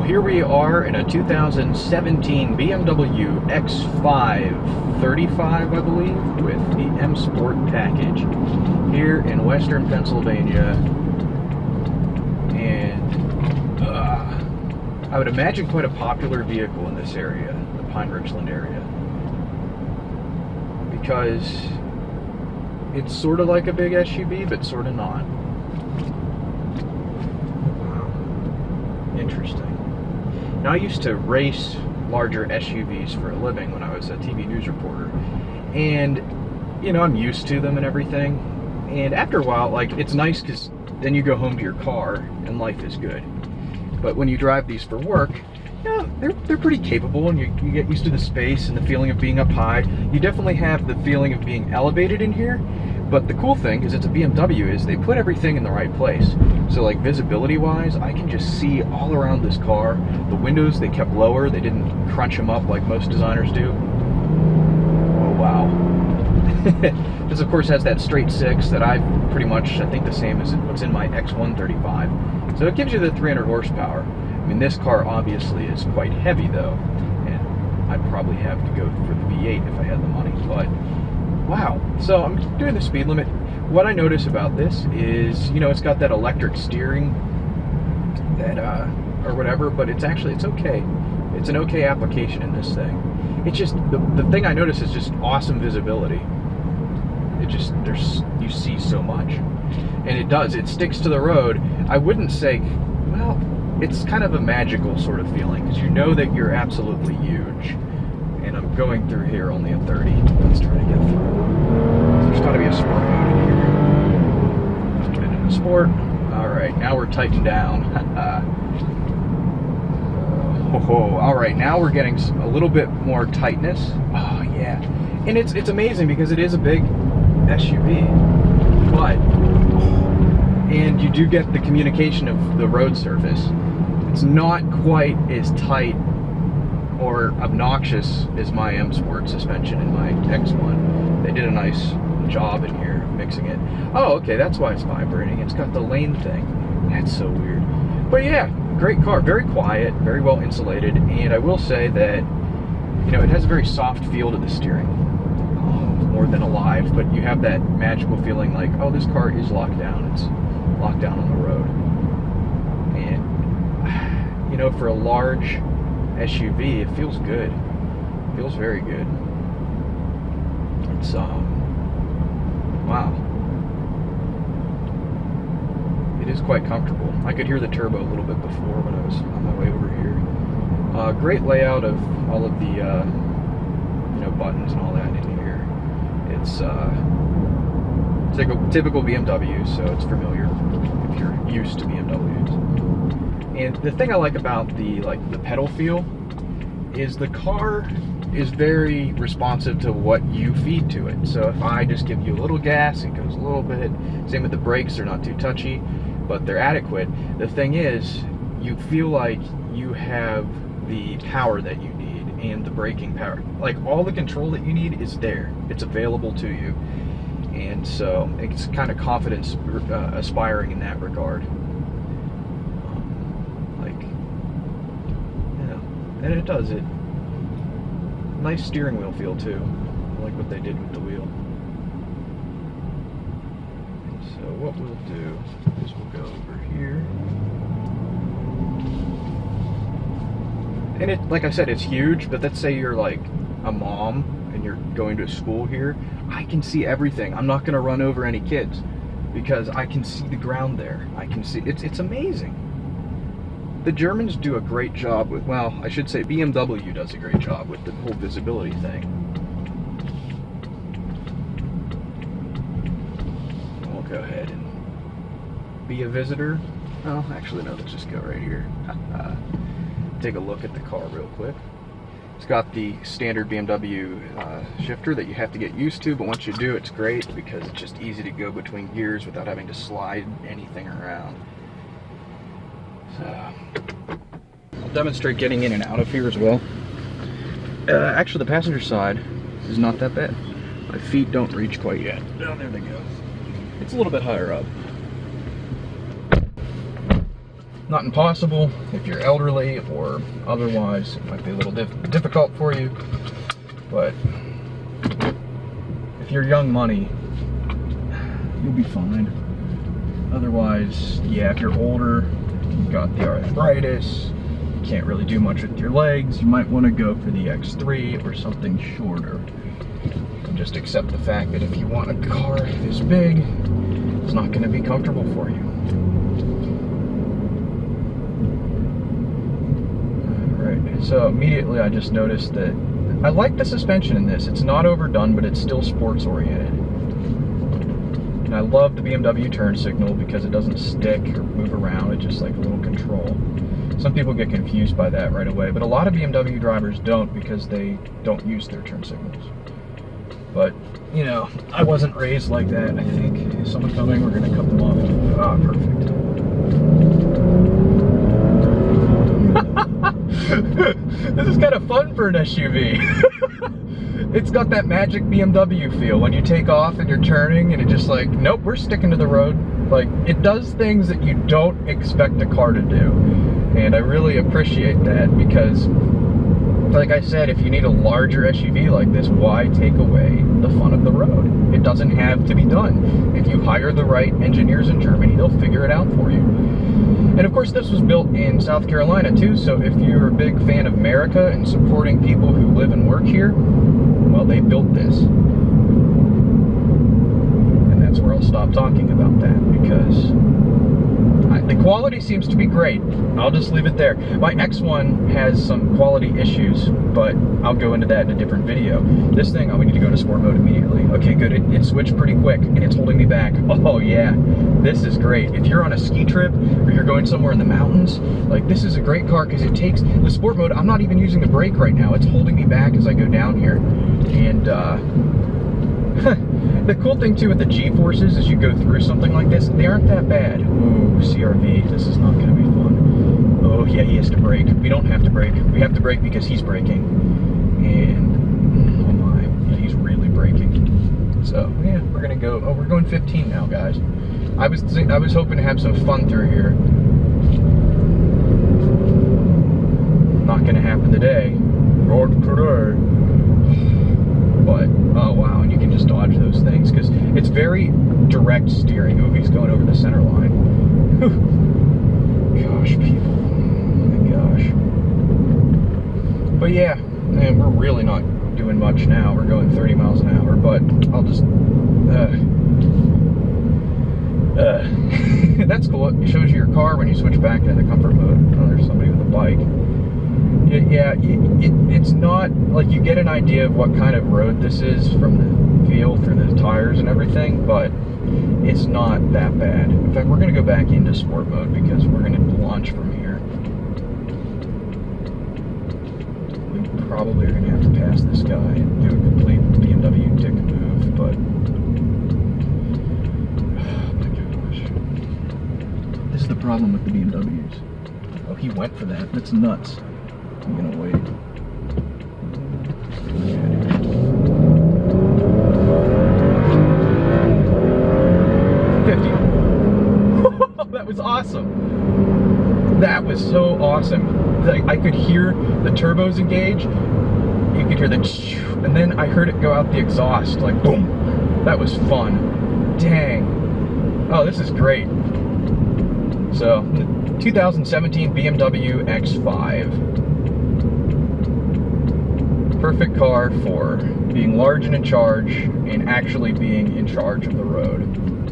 here we are in a 2017 BMW X5 35, I believe, with the M Sport package here in Western Pennsylvania. And I would imagine quite a popular vehicle in this area, the Pine Richland area, because it's sort of like a big SUV, but sort of not. Interesting. Now, I used to race larger SUVs for a living when I was a TV news reporter, and you know, I'm used to them and everything, and after a while, like, it's nice because then you go home to your car and life is good. But when you drive these for work, yeah, they're pretty capable, and you get used to the space and the feeling of being up high. You definitely have the feeling of being elevated in here. But the cool thing is, it's a BMW, is they put everything in the right place. So like visibility wise, I can just see all around this car. The windows, they kept lower. They didn't crunch them up like most designers do. Oh wow. This of course has that straight six that I pretty much, I think the same as what's in my X135. So it gives you the 300 horsepower. I mean, this car obviously is quite heavy though, and I'd probably have to go for the V8 if I had the money, but wow. So I'm doing the speed limit. What I notice about this is, you know, it's got that electric steering, that or whatever, but it's okay. It's an okay application in this thing. It's just the thing I notice is just awesome visibility. It just, you see so much, and it sticks to the road. I wouldn't say, well, it's kind of a magical sort of feeling because you know that you're absolutely huge. And I'm going through here only at 30. Let's try to get through. There's got to be a sport mode in here. Let's put it into sport. All right, now we're tightened down. All right, now we're getting a little bit more tightness. Oh yeah, and it's amazing because it is a big SUV, but and you do get the communication of the road surface. It's not quite as tight or obnoxious as my M Sport suspension in my X1. They did a nice job in here mixing it. Oh, okay, that's why it's vibrating. It's got the lane thing. That's so weird. But yeah, great car, very quiet, very well insulated, and I will say that, you know, it has a very soft feel to the steering, more than alive, but you have that magical feeling like, oh, this car is locked down. It's locked down on the road. And, you know, for a large SUV, it feels good. It feels very good. It's wow. It is quite comfortable. I could hear the turbo a little bit before when I was on my way over here. Great layout of all of the you know, buttons and all that in here. It's typical BMW, so it's familiar if you're used to BMWs. And the thing I like about the pedal feel is the car is very responsive to what you feed to it. So if I just give you a little gas, it goes a little bit. Same with the brakes, they're not too touchy, but they're adequate. The thing is, you feel like you have the power that you need and the braking power. Like, all the control that you need is there. It's available to you. And so it's kind of confidence aspiring in that regard. And it does it. Nice steering wheel feel too. I like what they did with the wheel. So what we'll do is we'll go over here. And it, like I said, it's huge, but let's say you're like a mom and you're going to school here. I can see everything. I'm not gonna run over any kids because I can see the ground there. I can see, it's amazing. The Germans do a great job with, well, I should say BMW does a great job with the whole visibility thing. We'll go ahead and be a visitor. Oh, actually, no, let's just go right here. Take a look at the car real quick. It's got the standard BMW shifter that you have to get used to, but once you do, it's great because it's just easy to go between gears without having to slide anything around. So, I'll demonstrate getting in and out of here as well. Actually, the passenger side is not that bad. My feet don't reach quite yet. Oh, there they go. It's a little bit higher up. Not impossible if you're elderly or otherwise. It might be a little difficult for you, but if you're young money, you'll be fine. Otherwise, yeah, if you're older, you've got the arthritis, you can't really do much with your legs, you might want to go for the X3 or something shorter. And just accept the fact that if you want a car this big, it's not going to be comfortable for you. Alright, so immediately I just noticed that I like the suspension in this. It's not overdone, but it's still sports oriented. And I love the BMW turn signal because it doesn't stick or move around, it's just like a little control. Some people get confused by that right away, but a lot of BMW drivers don't because they don't use their turn signals. But, you know, I wasn't raised like that, I think. Is someone coming? We're going to cut them off. Ah, perfect. This is kind of fun for an SUV. It's got that magic BMW feel when you take off and you're turning and it just like, nope, we're sticking to the road. Like, it does things that you don't expect a car to do. And I really appreciate that because, like I said, if you need a larger SUV like this, why take away the fun of the road? It doesn't have to be done. If you hire the right engineers in Germany, they'll figure it out for you. And of course, this was built in South Carolina too, so if you're a big fan of America and supporting people who live and work here, well, they built this. And that's where I'll stop talking about that, because the quality seems to be great. I'll just leave it there. My X1 has some quality issues, but I'll go into that in a different video. This thing, oh, we need to go to sport mode immediately. Okay, good, it switched pretty quick, and it's holding me back. Oh yeah, this is great. If you're on a ski trip, or you're going somewhere in the mountains, like, this is a great car, because it takes, the sport mode, I'm not even using the brake right now. It's holding me back as I go down here. And, the cool thing too with the G-forces as you go through something like this, they aren't that bad. Ooh, CRV, this is not going to be fun. Oh yeah, he has to brake. We don't have to brake. We have to brake because he's braking. And, oh my, yeah, he's really braking. So, yeah, we're going to go, oh, we're going 15 now, guys. I was hoping to have some fun through here. Not going to happen today. Not today. But, oh wow, and you can just dodge those things, because it's very direct steering. Oh, he's going over the center line. Gosh, people. Oh my gosh. But yeah, and we're really not doing much now. We're going 30 miles an hour, but I'll just... That's cool. It shows you your car when you switch back into the comfort mode. Oh, there's somebody with a bike. Yeah, it's not, like, you get an idea of what kind of road this is from the feel through the tires and everything, but it's not that bad. In fact, we're going to go back into sport mode because we're going to launch from here. We probably are going to have to pass this guy and do a complete BMW dick move, but... Oh my gosh. This is the problem with the BMWs. Oh, he went for that. That's nuts. I'm gonna wait. That was awesome. That was so awesome. Like, I could hear the turbos engage. You could hear the, and then I heard it go out the exhaust, like boom. That was fun. Dang. Oh, this is great. So, 2017 BMW X5. Perfect car for being large and in charge and actually being in charge of the road.